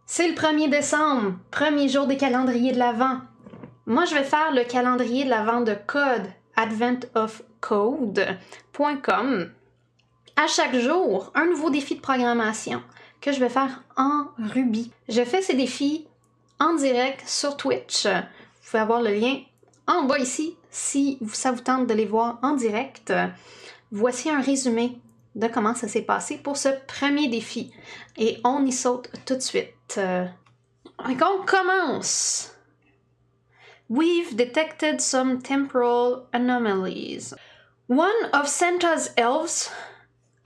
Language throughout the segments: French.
C'est le 1er décembre, premier jour des calendriers de l'Avent. Moi, je vais faire le calendrier de l'Avent de Code, adventofcode.com. À chaque jour, un nouveau défi de programmation que je vais faire en Ruby. Je fais ces défis en direct sur Twitch. Vous pouvez avoir le lien en bas ici si ça vous tente de les voir en direct. Voici un résumé de comment ça s'est passé pour ce premier défi. Et on y saute tout de suite. On commence! We've detected some temporal anomalies. One of Santa's elves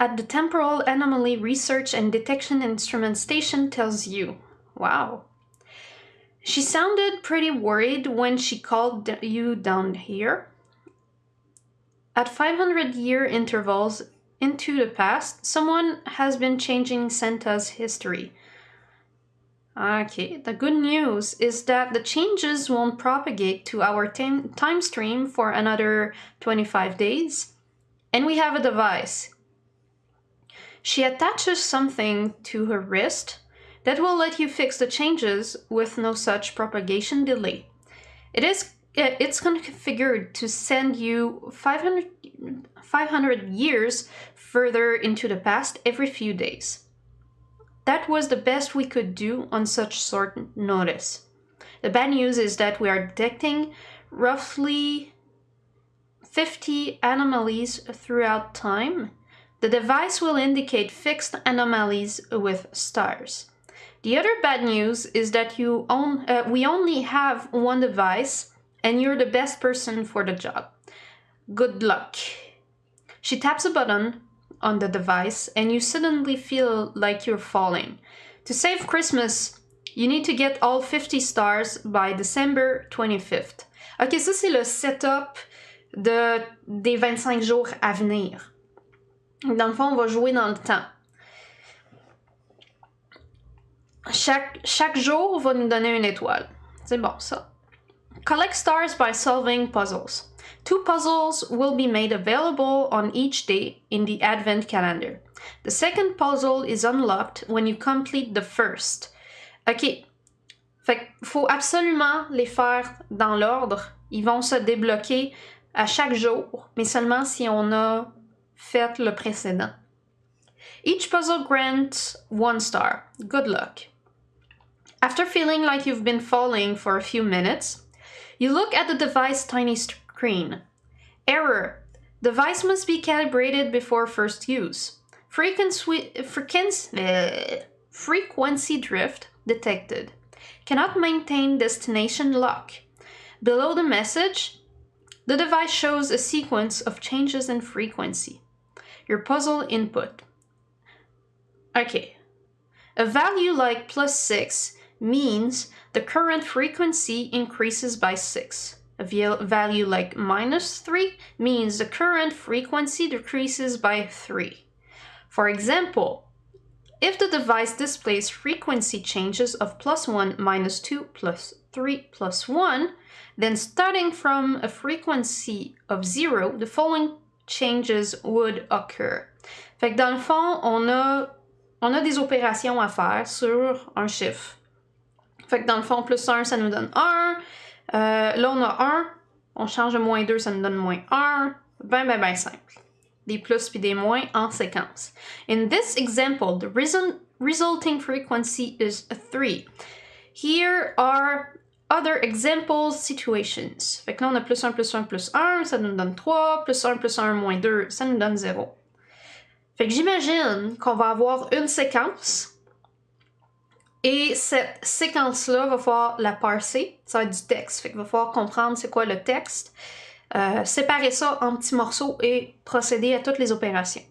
at the Temporal Anomaly Research and Detection Instrument Station tells you. Wow. She sounded pretty worried when she called you down here. At 500-year intervals into the past, someone has been changing Santa's history. Okay, the good news is that the changes won't propagate to our time stream for another 25 days, and we have a device. She attaches something to her wrist that will let you fix the changes with no such propagation delay. It's configured to send you 500 years further into the past every few days. That was the best we could do on such short notice. The bad news is that we are detecting roughly 50 anomalies throughout time. The device will indicate fixed anomalies with stars. The other bad news is that we only have one device and you're the best person for the job. Good luck. She taps a button on the device and you suddenly feel like you're falling. To save Christmas, you need to get all 50 stars by December 25th. Ok, ça c'est le setup des 25 jours à venir. Dans le fond, on va jouer dans le temps. Chaque jour va nous donner une étoile. C'est bon ça. Collect stars by solving puzzles. 2 puzzles will be made available on each day in the Advent calendar. The second puzzle is unlocked when you complete the first. Ok. Fait qu'il faut absolument les faire dans l'ordre. Ils vont se débloquer à chaque jour, mais seulement si on a fait le précédent. Each puzzle grants 1 star. Good luck. After feeling like you've been falling for a few minutes, you look at the device's tiny screen. Error. Device must be calibrated before first use. Frequency drift detected. Cannot maintain destination lock. Below the message, the device shows a sequence of changes in frequency. Your puzzle input. Okay. A value like +6 means the current frequency increases by 6. A value like -3 means the current frequency decreases by 3. For example, if the device displays frequency changes of +1, -2, +3, +1, then starting from a frequency of 0, the following changes would occur. Fait que dans le fond, on a des opérations à faire sur un chiffre. Fait que dans le fond, +1, ça nous donne 1. Là, on a 1. On change de -2, ça nous donne -1. Ben simple. Des plus puis des moins en séquence. In this example, the resulting frequency is 3. Here are other example situations. Fait que là, on a +1, +1, +1, ça nous donne 3. +1, +1, -2, ça nous donne 0. Fait que j'imagine qu'on va avoir une séquence. Et cette séquence-là, va falloir la parser. Ça va être du texte. Fait qu'il va falloir comprendre c'est quoi le texte, séparer ça en petits morceaux et procéder à toutes les opérations.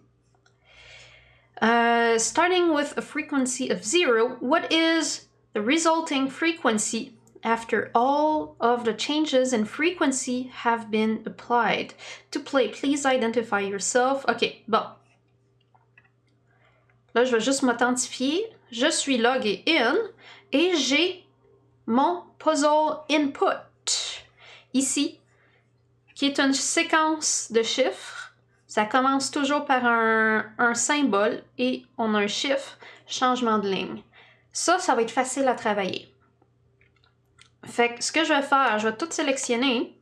Starting with a frequency of 0, what is the resulting frequency after all of the changes in frequency have been applied? To play, please identify yourself. Ok, bon. Là, je vais juste m'authentifier. Je suis loggé in et j'ai mon puzzle input ici, qui est une séquence de chiffres. Ça commence toujours par un symbole et on a un chiffre, changement de ligne. Ça va être facile à travailler. Fait que ce que je vais faire, je vais tout sélectionner.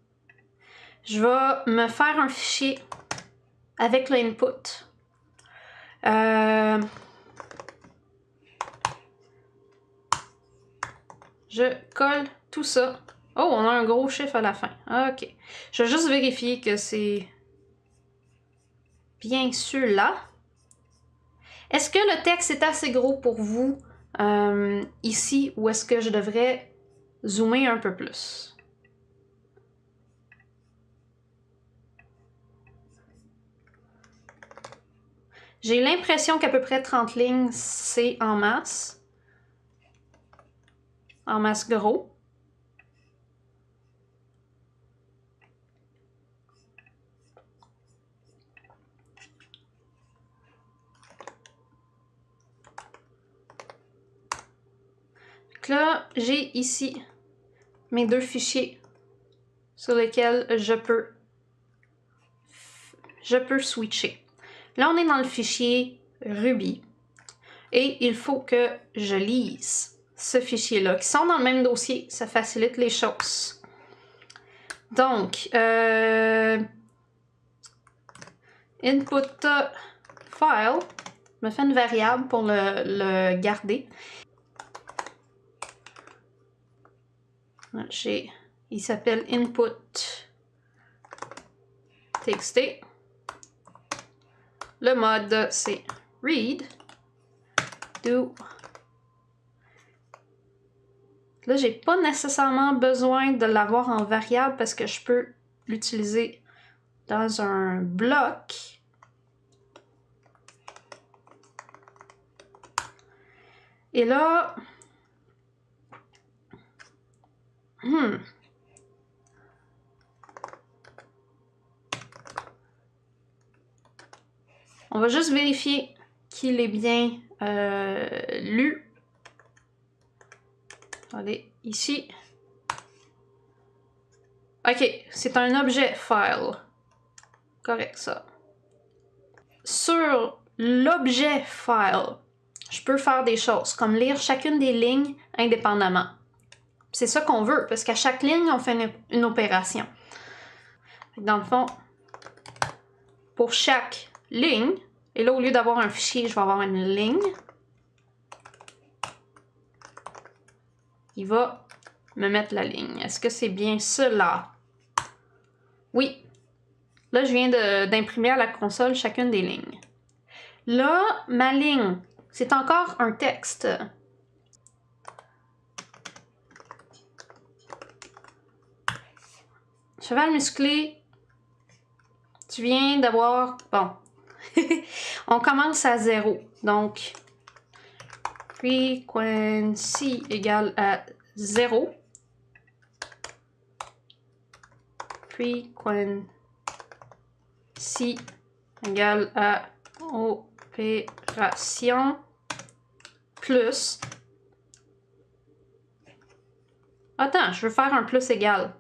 Je vais me faire un fichier avec l'input. Je colle tout ça. Oh, on a un gros chiffre à la fin. OK. Je vais juste vérifier que c'est bien celui-là. Est-ce que le texte est assez gros pour vous ici ou est-ce que je devrais zoomer un peu plus? J'ai l'impression qu'à peu près 30 lignes, c'est en masse. En masse gros. Donc là, j'ai ici mes deux fichiers sur lesquels je peux switcher. Là, on est dans le fichier Ruby et il faut que je lise ce fichier-là, qui sont dans le même dossier, ça facilite les choses. Donc, input file me fait une variable pour le garder. Il s'appelle input txt. Le mode, c'est read, do. Là, j'ai pas nécessairement besoin de l'avoir en variable parce que je peux l'utiliser dans un bloc. Et là, on va juste vérifier qu'il est bien lu. Allez, ici. OK, c'est un objet file. Correct, ça. Sur l'objet file, je peux faire des choses comme lire chacune des lignes indépendamment. C'est ça qu'on veut, parce qu'à chaque ligne, on fait une opération. Dans le fond, pour chaque ligne, et là, au lieu d'avoir un fichier, je vais avoir une ligne. Il va me mettre la ligne. Est-ce que c'est bien cela? Oui. Là, je viens d'imprimer à la console chacune des lignes. Là, ma ligne, c'est encore un texte. Cheval musclé, tu viens d'avoir... Bon. On commence à 0. Donc, frequency égale à 0. Frequency égale à opération plus. Attends, je veux faire un plus égal.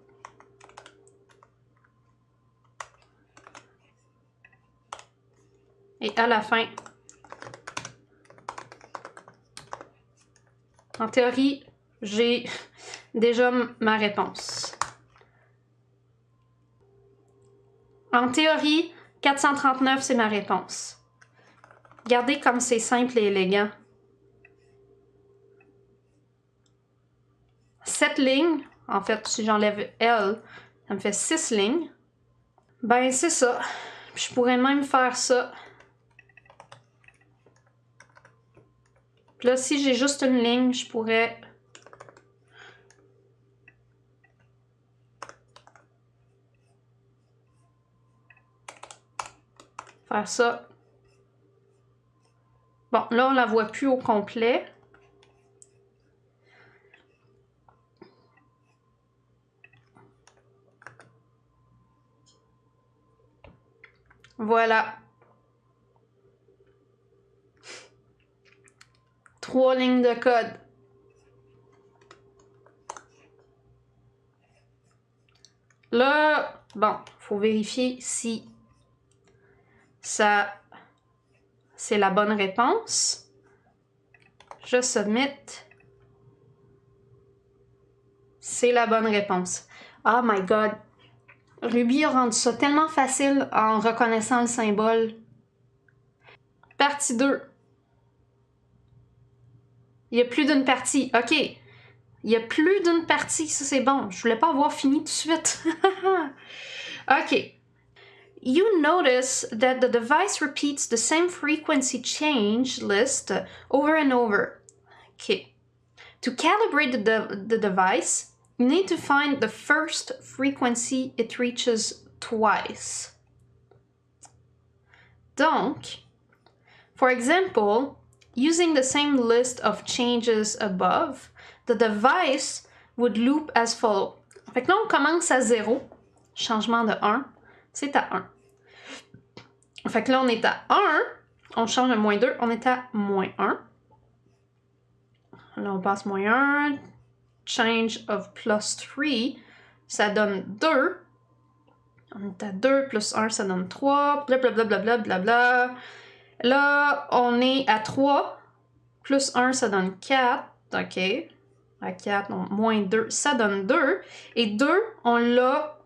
Et à la fin, en théorie, j'ai déjà ma réponse. En théorie, 439, c'est ma réponse. Regardez comme c'est simple et élégant. 7 lignes, en fait, si j'enlève L, ça me fait 6 lignes. Ben, c'est ça. Je pourrais même faire ça. Puis là, si j'ai juste une ligne, je pourrais... faire ça. Bon, là, on la voit plus au complet. Voilà. 3 lignes de code. Là, bon, faut vérifier si ça, c'est la bonne réponse. Je submit. C'est la bonne réponse. Oh my god. Ruby a rendu ça tellement facile en reconnaissant le symbole. Partie 2. Il y a plus d'une partie. OK. Il y a plus d'une partie. Ça, c'est bon. Je voulais pas avoir fini tout de suite. OK. You notice that the device repeats the same frequency change list over and over. OK. To calibrate the device, you need to find the first frequency it reaches twice. Donc, for example, using the same list of changes above, the device would loop as follows. Fait que là, on commence à 0. Changement de 1, c'est à 1. Fait que là, on est à 1. On change de moins 2, on est à moins 1. Là, on passe moins 1. Change of plus 3, ça donne 2. On est à 2 plus 1, ça donne 3. Blablabla, blablabla. Là, on est à 3. Plus 1, ça donne 4. OK. À 4, donc moins 2, ça donne 2. Et 2, on l'a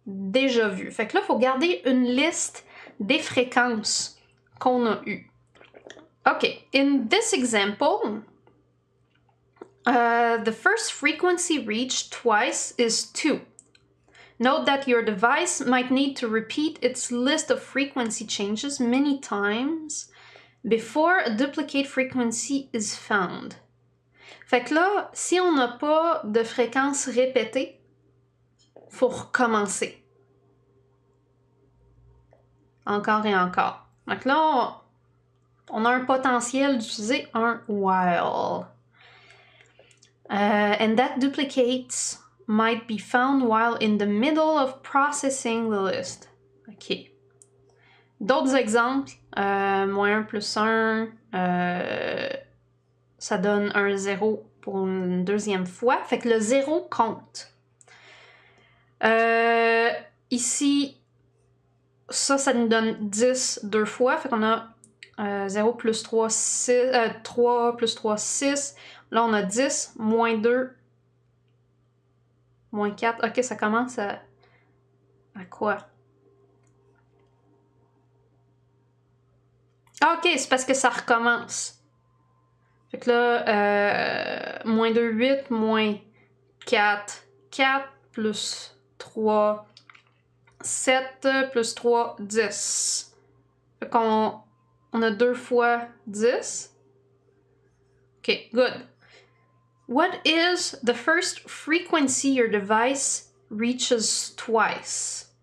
déjà vu. Fait que là, il faut garder une liste des fréquences qu'on a eues. OK. In this example, the first frequency reached twice is 2. Note that your device might need to repeat its list of frequency changes many times before a duplicate frequency is found. Fait que là, si on n'a pas de fréquence répétée, il faut recommencer. Encore et encore. Donc là, on a un potentiel d'utiliser un while. And that duplicates might be found while in the middle of processing the list. OK. D'autres exemples, moins 1 plus 1, ça donne un 0 pour une deuxième fois. Fait que le 0 compte. Ici, ça nous donne 10 deux fois. Fait qu'on a 0 plus 3, 6, 3 plus 3, 6. Là, on a 10, moins 2, moins 4. OK, ça commence à quoi? OK, c'est parce que ça recommence. Fait que là, moins 2, 8, moins 4, 4, plus 3, 7, plus 3, 10. Fait qu'on a 2 fois 10. OK, good. What is the first frequency your device reaches twice?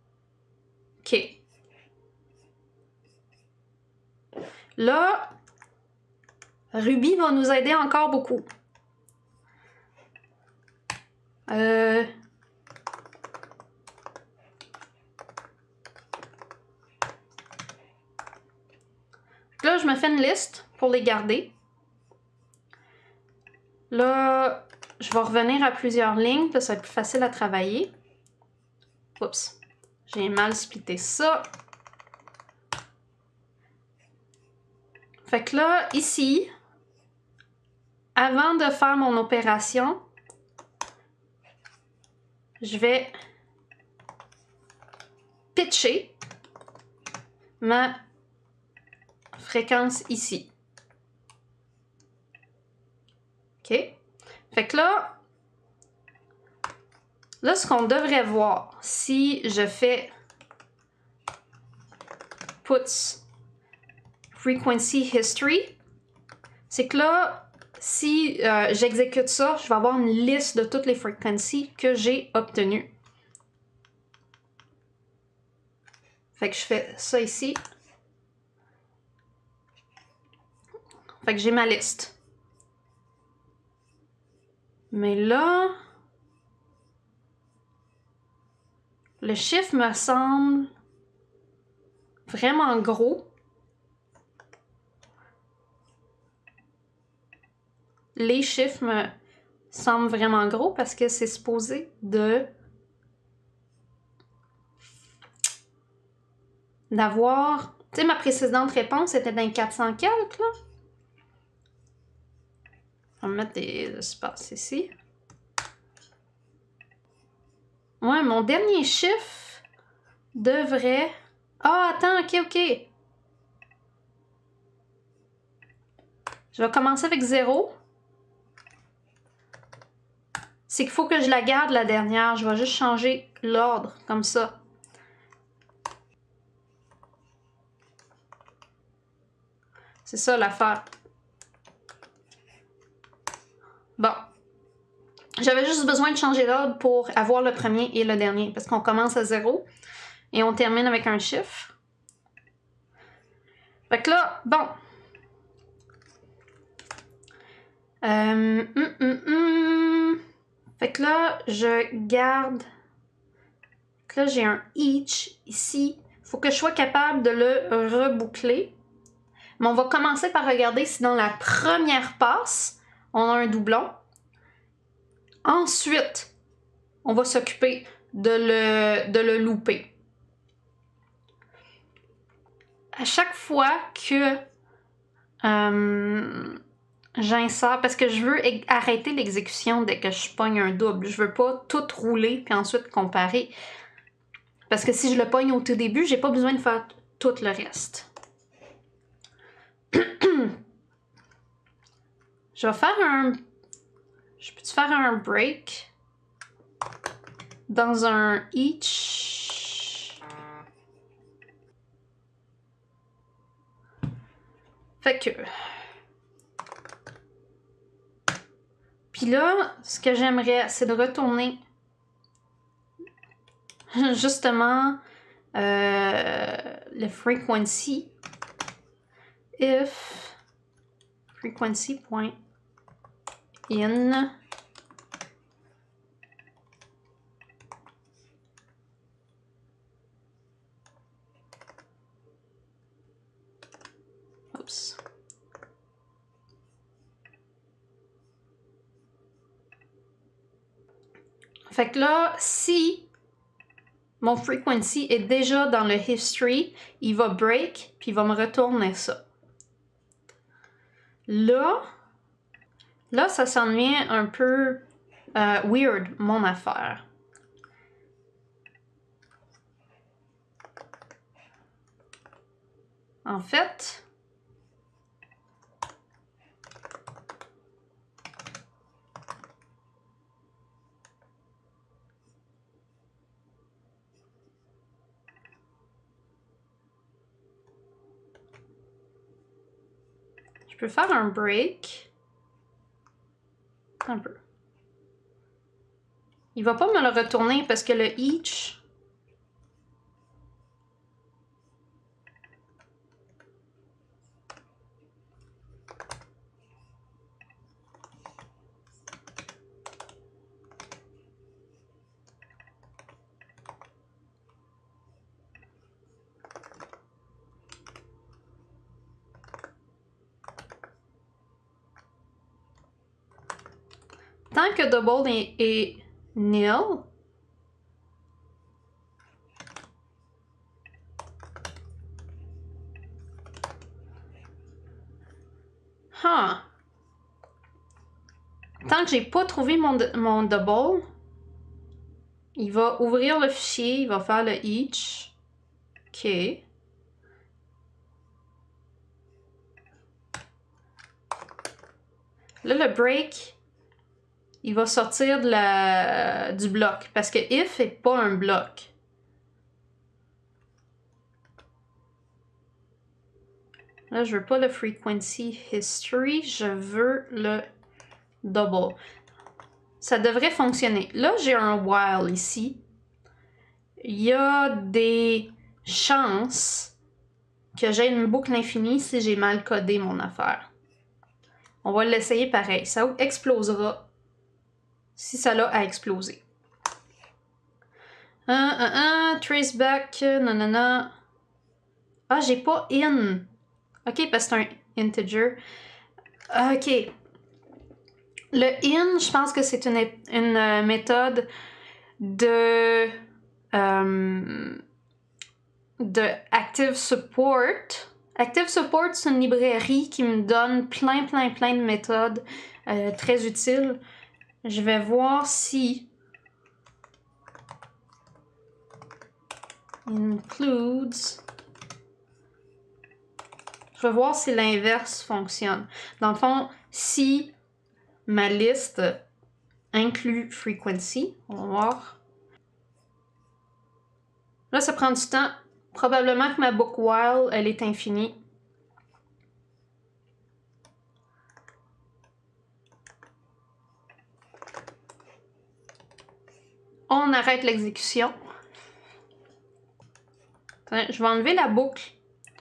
OK. Là, Ruby va nous aider encore beaucoup. Là, je me fais une liste pour les garder. Là, je vais revenir à plusieurs lignes, ça va être plus facile à travailler. Oups, j'ai mal splitté ça. Fait que là, ici, avant de faire mon opération, je vais pitcher ma fréquence ici. OK? Fait que là, ce qu'on devrait voir, si je fais puts frequency history, c'est que là, si j'exécute ça, je vais avoir une liste de toutes les frequencies que j'ai obtenues. Fait que je fais ça ici. Fait que j'ai ma liste. Mais là, le chiffre me semble vraiment gros. Les chiffres me semblent vraiment gros parce que c'est supposé d'avoir... Tu sais, ma précédente réponse était d'un 400 quelques, là. On va mettre des espaces ici. Ouais, mon dernier chiffre devrait... Ah, attends, ok. Je vais commencer avec 0. C'est qu'il faut que je la garde, la dernière. Je vais juste changer l'ordre, comme ça. C'est ça l'affaire. Bon. J'avais juste besoin de changer l'ordre pour avoir le premier et le dernier. Parce qu'on commence à 0 et on termine avec un chiffre. Fait que là, bon. Fait que là, je garde... Là, j'ai un each ici. Il faut que je sois capable de le reboucler. Mais on va commencer par regarder si dans la première passe, on a un doublon. Ensuite, on va s'occuper de le louper. À chaque fois que j'insère, parce que je veux arrêter l'exécution dès que je pogne un double. Je veux pas tout rouler puis ensuite comparer. Parce que si je le pogne au tout début, j'ai pas besoin de faire tout le reste. Je vais faire un... Je peux-tu faire un break dans un each? Fait que... Puis là, ce que j'aimerais, c'est de retourner justement le frequency. If frequency.in Oups. Fait que là, si mon frequency est déjà dans le history, il va break, puis il va me retourner ça. Là, ça s'en devient un peu weird, mon affaire. En fait, je peux faire un break. Un peu. Il va pas me le retourner parce que le each... Tant que double est nil, tant que j'ai pas trouvé mon double, il va ouvrir le fichier, il va faire le each. OK. Là, le break, il va sortir du bloc. Parce que if n'est pas un bloc. Là, je veux pas le frequency history, je veux le double. Ça devrait fonctionner. Là, j'ai un while ici. Il y a des chances que j'ai une boucle infinie si j'ai mal codé mon affaire. On va l'essayer pareil. Ça explosera si ça l'a à exploser. Traceback, nanana. Ah, j'ai pas in. OK, parce que c'est un integer. OK. Le in, je pense que c'est une méthode de Active Support. Active Support, c'est une librairie qui me donne plein de méthodes très utiles. Je vais voir si includes. Je vais voir si l'inverse fonctionne. Dans le fond, si ma liste inclut frequency, on va voir. Là, ça prend du temps. Probablement que ma book while, elle est infinie. On arrête l'exécution. Je vais enlever la boucle.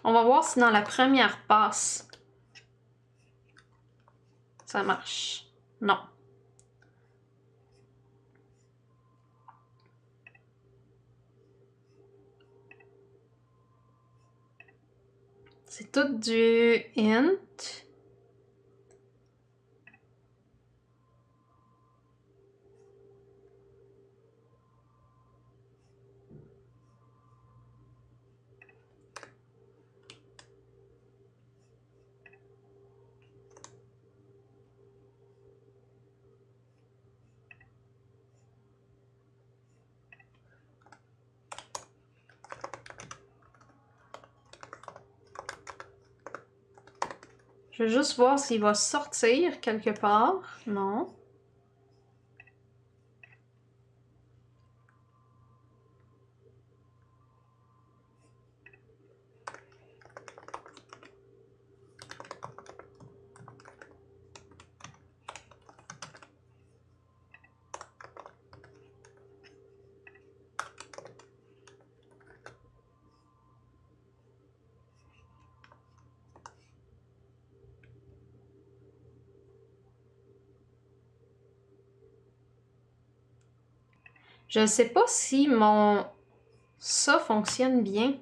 On va voir si dans la première passe, ça marche. Non. C'est tout du int. Je vais juste voir s'il va sortir quelque part. Non. Je ne sais pas si ça fonctionne bien.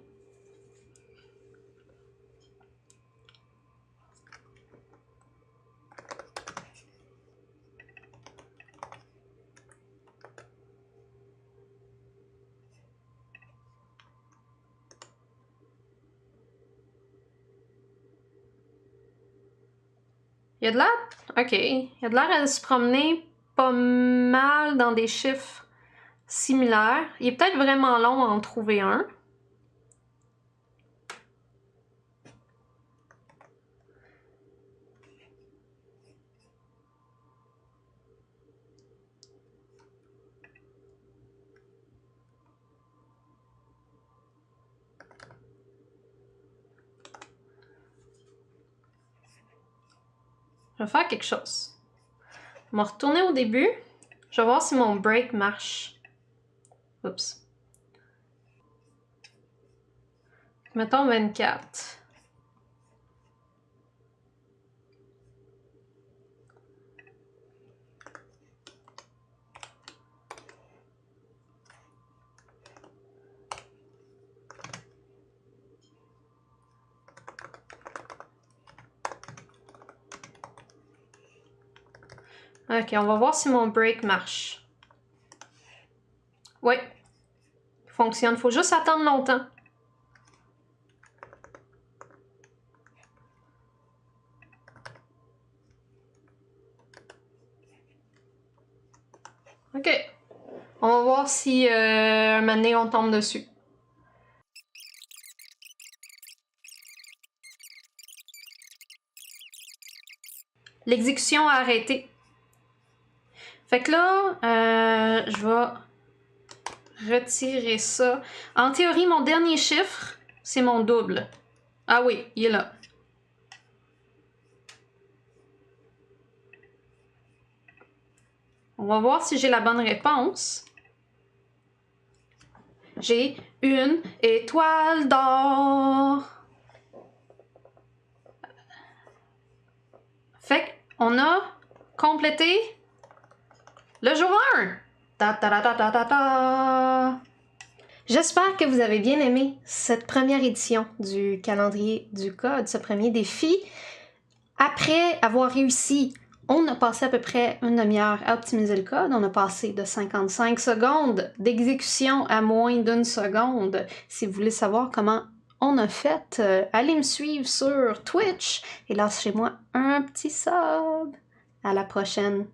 Il y a de l'air... OK. Il y a de l'air à se promener pas mal dans des chiffres similaires. Il est peut-être vraiment long à en trouver un. Je vais faire quelque chose. On va retourner au début. Je vais voir si mon break marche. Oups. Mettons 24. Ok, on va voir si mon break marche. Oui. Il fonctionne. Il faut juste attendre longtemps. Ok. On va voir si un moment donné, on tombe dessus. L'exécution a arrêté. Fait que là, je vais retirer ça. En théorie, mon dernier chiffre, c'est mon double. Ah oui, il est là. On va voir si j'ai la bonne réponse. J'ai une étoile d'or. Fait qu'on a complété le jour 1. Ta ta ta ta ta ta ta. J'espère que vous avez bien aimé cette première édition du calendrier du code, ce premier défi. Après avoir réussi, on a passé à peu près une demi-heure à optimiser le code. On a passé de 55 secondes d'exécution à moins d'une seconde. Si vous voulez savoir comment on a fait, allez me suivre sur Twitch et lâchez-moi un petit sub. À la prochaine.